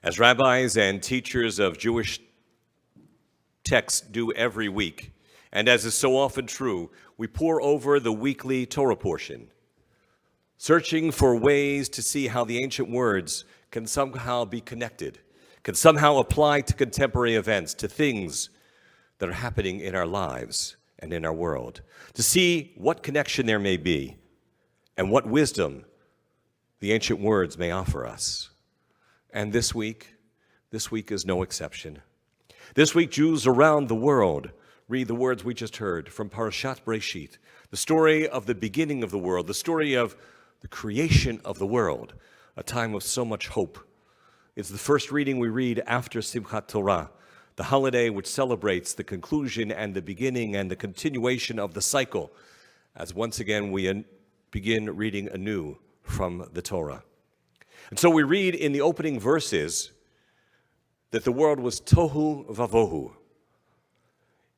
As rabbis and teachers of Jewish texts do every week, and as is so often true, we pore over the weekly Torah portion, searching for ways to see how the ancient words can somehow be connected, can somehow apply to contemporary events, to things that are happening in our lives and in our world, to see what connection there may be and what wisdom the ancient words may offer us. And this week is no exception. This week, Jews around the world read the words we just heard from Parashat Breshit, the story of the beginning of the world, the story of the creation of the world, a time of so much hope. It's the first reading we read after Simchat Torah, the holiday which celebrates the conclusion and the beginning and the continuation of the cycle, as once again we begin reading anew from the Torah. And so we read in the opening verses that the world was tohu vavohu.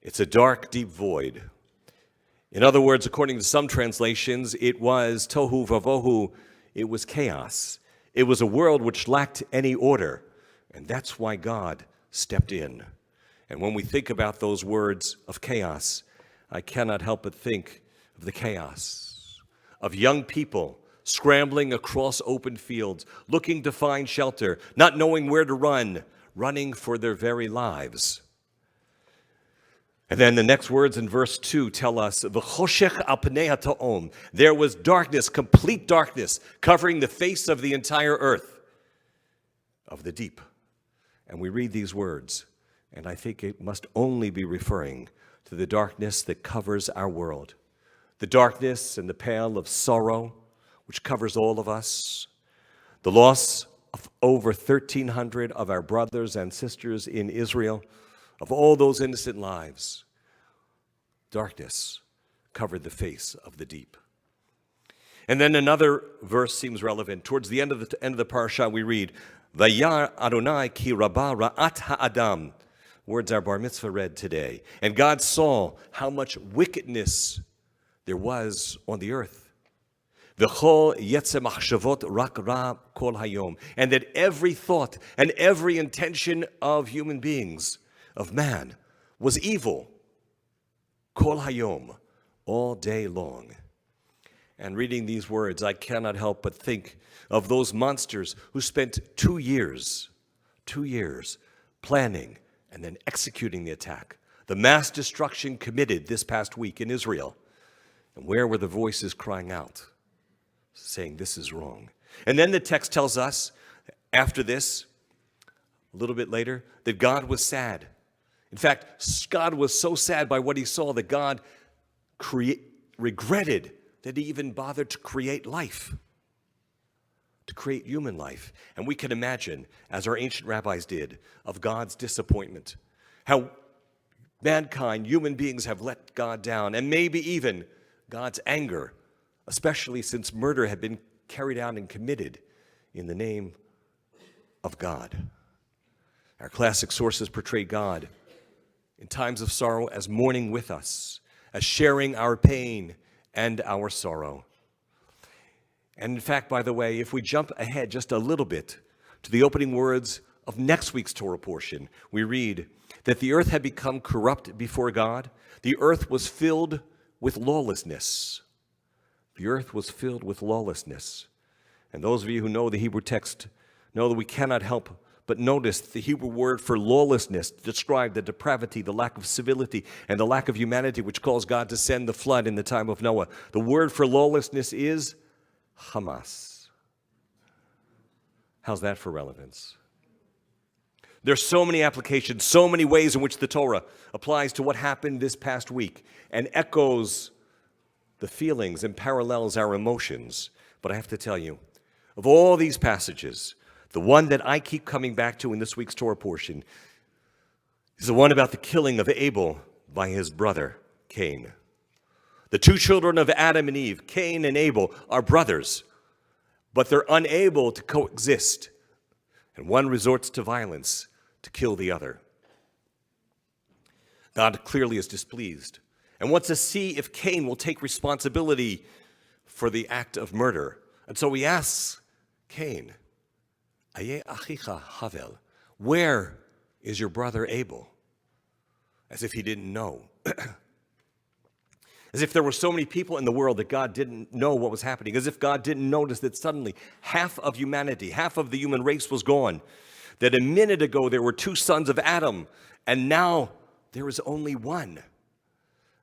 It's a dark, deep void. In other words, according to some translations, it was tohu vavohu, it was chaos. It was a world which lacked any order, and that's why God stepped in. And when we think about those words of chaos, I cannot help but think of the chaos of young people scrambling across open fields, looking to find shelter, not knowing where to run, running for their very lives. And then the next words in verse 2 tell us, V'choshech al pnei ha'ta'om. There was darkness, complete darkness, covering the face of the entire earth, of the deep. And we read these words, and I think it must only be referring to the darkness that covers our world, the darkness and the pale of sorrow, which covers all of us, the loss of over 1,300 of our brothers and sisters in Israel, of all those innocent lives. Darkness covered the face of the deep. And then another verse seems relevant. Towards the end of the parasha, we read, Vayar Adonai ki rabba ra'at ha'adam. Words our bar mitzvah read today. And God saw how much wickedness there was on the earth. V'chol yetze machshavot rak ra kol hayom. And that every thought and every intention of human beings, of man, was evil. Kol hayom, all day long. And reading these words, I cannot help but think of those monsters who spent 2 years planning and then executing the attack. The mass destruction committed this past week in Israel. And where were the voices crying out, saying this is wrong? And then the text tells us, after this, a little bit later, that God was sad. In fact, God was so sad by what he saw that God regretted that he even bothered to create life, to create human life. And we can imagine, as our ancient rabbis did, of God's disappointment, how mankind, human beings, have let God down, and maybe even God's anger, especially since murder had been carried out and committed in the name of God. Our classic sources portray God in times of sorrow as mourning with us, as sharing our pain and our sorrow. And in fact, by the way, if we jump ahead just a little bit to the opening words of next week's Torah portion, we read that the earth had become corrupt before God. The earth was filled with lawlessness. The earth was filled with lawlessness. And those of you who know the Hebrew text know that we cannot help but notice the Hebrew word for lawlessness described the depravity, the lack of civility, and the lack of humanity which caused God to send the flood in the time of Noah. The word for lawlessness is Hamas. How's that for relevance? There's so many applications, so many ways in which the Torah applies to what happened this past week and echoes the feelings and parallels our emotions. But I have to tell you, of all these passages, the one that I keep coming back to in this week's Torah portion is the one about the killing of Abel by his brother, Cain. The two children of Adam and Eve, Cain and Abel, are brothers, but they're unable to coexist, and one resorts to violence to kill the other. God clearly is displeased and wants to see if Cain will take responsibility for the act of murder. And so he asks Cain, Aye achicha Havel. Where is your brother Abel? As if he didn't know. As if there were so many people in the world that God didn't know what was happening. As if God didn't notice that suddenly half of humanity, half of the human race was gone. That a minute ago there were two sons of Adam, and now there is only one.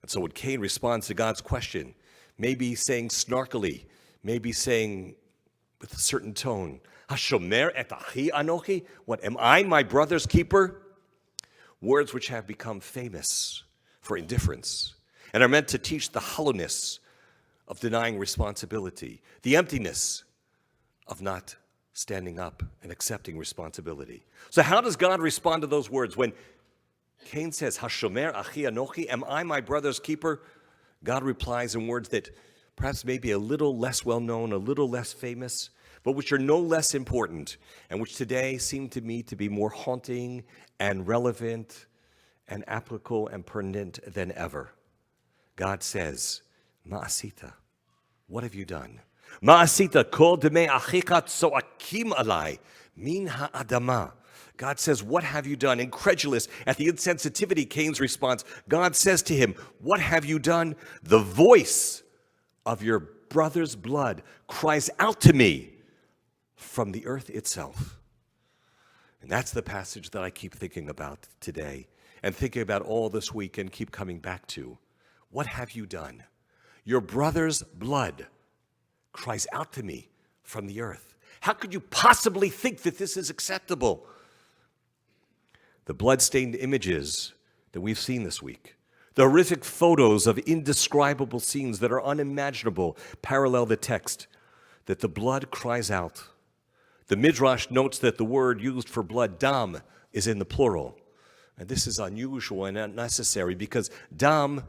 And so when Cain responds to God's question, maybe saying snarkily, maybe saying with a certain tone, Hashomer et achi anochi? What, am I my brother's keeper? Words which have become famous for indifference and are meant to teach the hollowness of denying responsibility, the emptiness of not standing up and accepting responsibility. So how does God respond to those words? When Cain says, Hashomer achi anochi, am I my brother's keeper? God replies in words that perhaps may be a little less well-known, a little less famous, but which are no less important, and which today seem to me to be more haunting and relevant and applicable and pertinent than ever. God says, Ma'asita, what have you done? Ma'asita kol demei achicha tzoakim alai min ha'adama. God says, what have you done? Incredulous at the insensitivity, Cain's response, God says to him, what have you done? The voice of your brother's blood cries out to me from the earth itself. And that's the passage that I keep thinking about today and thinking about all this week and keep coming back to. What have you done? Your brother's blood cries out to me from the earth. How could you possibly think that this is acceptable? The blood-stained images that we've seen this week, the horrific photos of indescribable scenes that are unimaginable parallel the text, that the blood cries out. The Midrash notes that the word used for blood, dam, is in the plural. And this is unusual and unnecessary because dam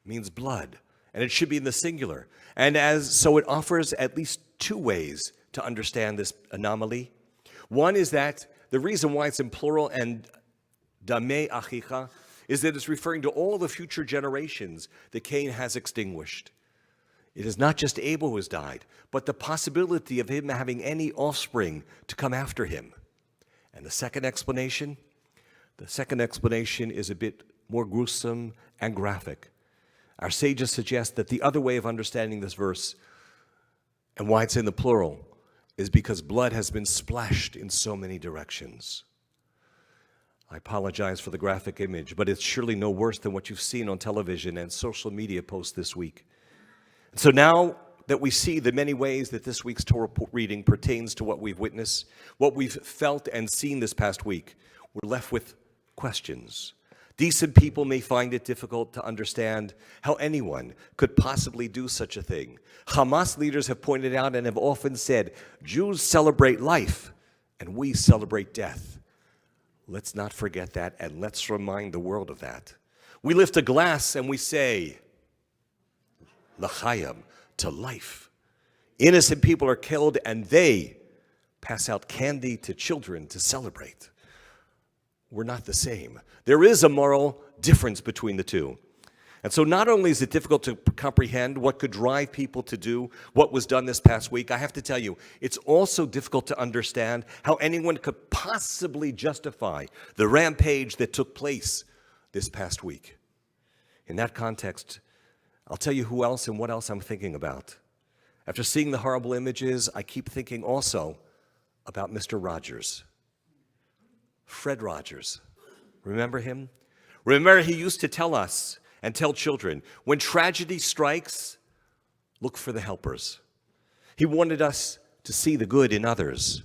means blood, and it should be in the singular. And so it offers at least two ways to understand this anomaly. One is that the reason why it's in plural and damei achicha is that it's referring to all the future generations that Cain has extinguished. It is not just Abel who has died, but the possibility of him having any offspring to come after him. And the second explanation is a bit more gruesome and graphic. Our sages suggest that the other way of understanding this verse and why it's in the plural is because blood has been splashed in so many directions. I apologize for the graphic image, but it's surely no worse than what you've seen on television and social media posts this week. So now that we see the many ways that this week's Torah reading pertains to what we've witnessed, what we've felt and seen this past week, we're left with questions. Decent people may find it difficult to understand how anyone could possibly do such a thing. Hamas leaders have pointed out and have often said, Jews celebrate life and we celebrate death. Let's not forget that, and let's remind the world of that. We lift a glass and we say, L'chaim, to life. Innocent people are killed and they pass out candy to children to celebrate. We're not the same. There is a moral difference between the two. And so not only is it difficult to comprehend what could drive people to do what was done this past week, I have to tell you, it's also difficult to understand how anyone could possibly justify the rampage that took place this past week. In that context, I'll tell you who else and what else I'm thinking about. After seeing the horrible images, I keep thinking also about Mr. Rogers. Fred Rogers. Remember him? Remember he used to tell us and tell children, when tragedy strikes, look for the helpers. He wanted us to see the good in others.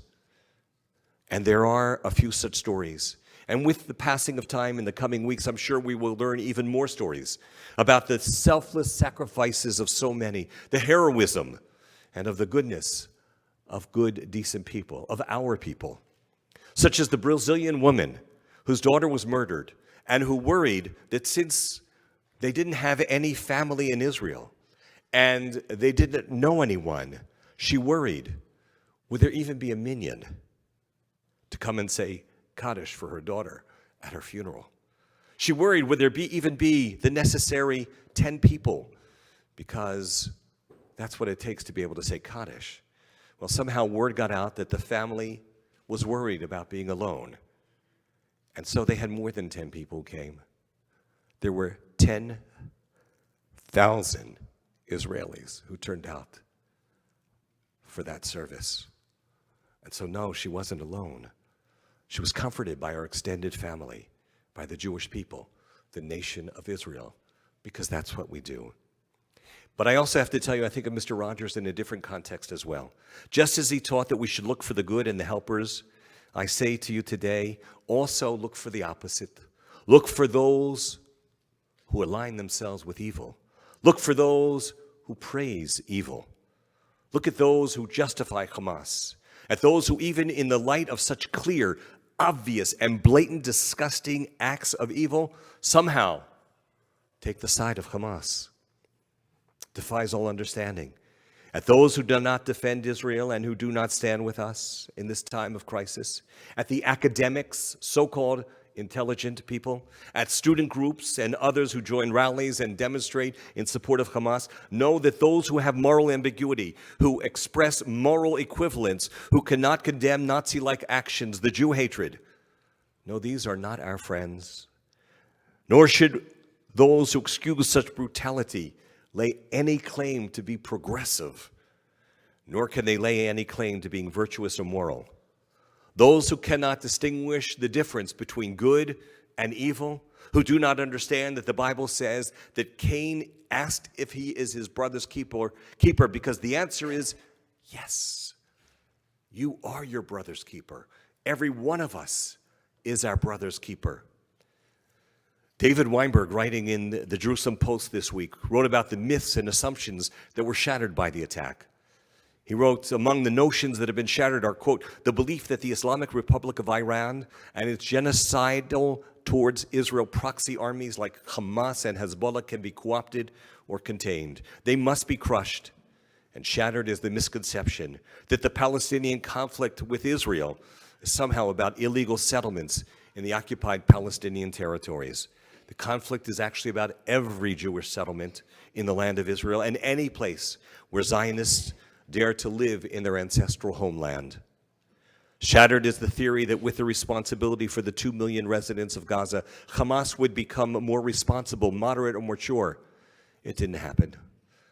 And there are a few such stories. And with the passing of time in the coming weeks, I'm sure we will learn even more stories about the selfless sacrifices of so many, the heroism and of the goodness of good, decent people, of our people. Such as the Brazilian woman whose daughter was murdered and who worried that since they didn't have any family in Israel and they didn't know anyone, she worried, would there even be a minyan to come and say Kaddish for her daughter at her funeral? She worried, would there even be the necessary 10 people, because that's what it takes to be able to say Kaddish. Well, somehow word got out that the family was worried about being alone. And so they had more than 10 people who came. There were 10,000 Israelis who turned out for that service. And so no, she wasn't alone. She was comforted by our extended family, by the Jewish people, the nation of Israel, because that's what we do. But I also have to tell you, I think of Mr. Rogers in a different context as well. Just as he taught that we should look for the good and the helpers, I say to you today, also look for the opposite. Look for those who align themselves with evil. Look for those who praise evil. Look at those who justify Hamas, at those who even in the light of such clear, obvious, and blatant, disgusting acts of evil, somehow take the side of Hamas. Defies all understanding. At those who do not defend Israel and who do not stand with us in this time of crisis. At the academics, so-called intelligent people. At student groups and others who join rallies and demonstrate in support of Hamas. Know that those who have moral ambiguity, who express moral equivalence, who cannot condemn Nazi-like actions, the Jew hatred, no, these are not our friends. Nor should those who excuse such brutality lay any claim to be progressive, nor can they lay any claim to being virtuous or moral. Those who cannot distinguish the difference between good and evil, who do not understand that the Bible says that Cain asked if he is his brother's keeper because the answer is yes. You are your brother's keeper. Every one of us is our brother's keeper. David Weinberg, writing in the Jerusalem Post this week, wrote about the myths and assumptions that were shattered by the attack. He wrote, among the notions that have been shattered are, quote, the belief that the Islamic Republic of Iran and its genocidal towards Israel proxy armies like Hamas and Hezbollah can be co-opted or contained. They must be crushed. And shattered is the misconception that the Palestinian conflict with Israel is somehow about illegal settlements in the occupied Palestinian territories. The conflict is actually about every Jewish settlement in the land of Israel and any place where Zionists dare to live in their ancestral homeland. Shattered is the theory that with the responsibility for the 2 million residents of Gaza, Hamas would become more responsible, moderate, or mature. It didn't happen.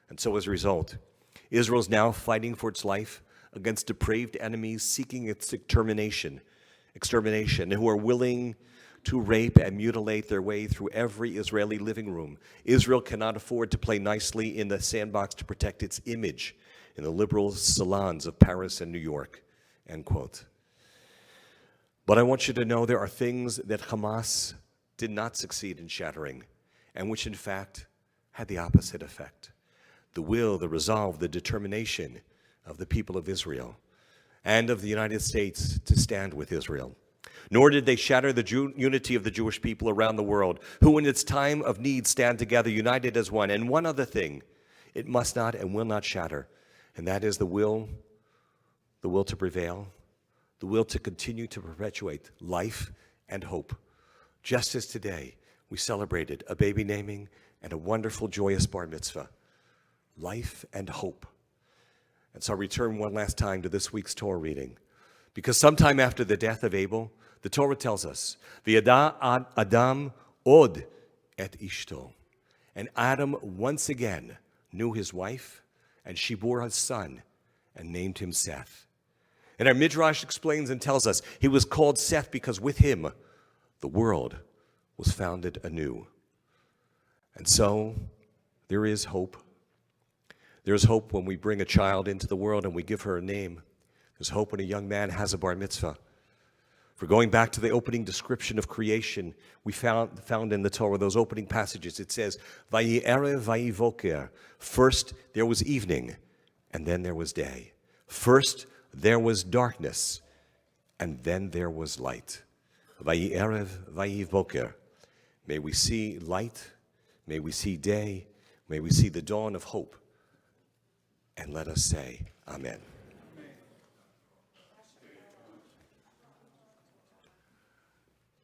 And so as a result, Israel is now fighting for its life against depraved enemies seeking its extermination, and who are willing to rape and mutilate their way through every Israeli living room. Israel cannot afford to play nicely in the sandbox to protect its image in the liberal salons of Paris and New York, end quote. But I want you to know there are things that Hamas did not succeed in shattering, and which in fact had the opposite effect. The will, the resolve, the determination of the people of Israel and of the United States to stand with Israel. Nor did they shatter the unity of the Jewish people around the world, who in its time of need stand together, united as one. And one other thing, it must not and will not shatter, and that is the will to prevail, the will to continue to perpetuate life and hope. Just as today we celebrated a baby naming and a wonderful, joyous bar mitzvah. Life and hope. And so I'll return one last time to this week's Torah reading. Because sometime after the death of Abel, the Torah tells us, V'yada Adam od et ishto. And Adam once again knew his wife, and she bore a son and named him Seth. And our Midrash explains and tells us he was called Seth because with him the world was founded anew. And so there is hope. There's hope when we bring a child into the world and we give her a name. There's hope when a young man has a bar mitzvah. For going back to the opening description of creation, we found in the Torah, those opening passages, it says, Vayi erev vayi voker. First there was evening, and then there was day. First there was darkness, and then there was light. Vayi erev vayi voker. May we see light, may we see day, may we see the dawn of hope. And let us say, Amen.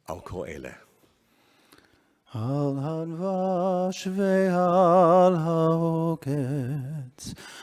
Al kol eleh. Al hadvash ve'al ha'oketz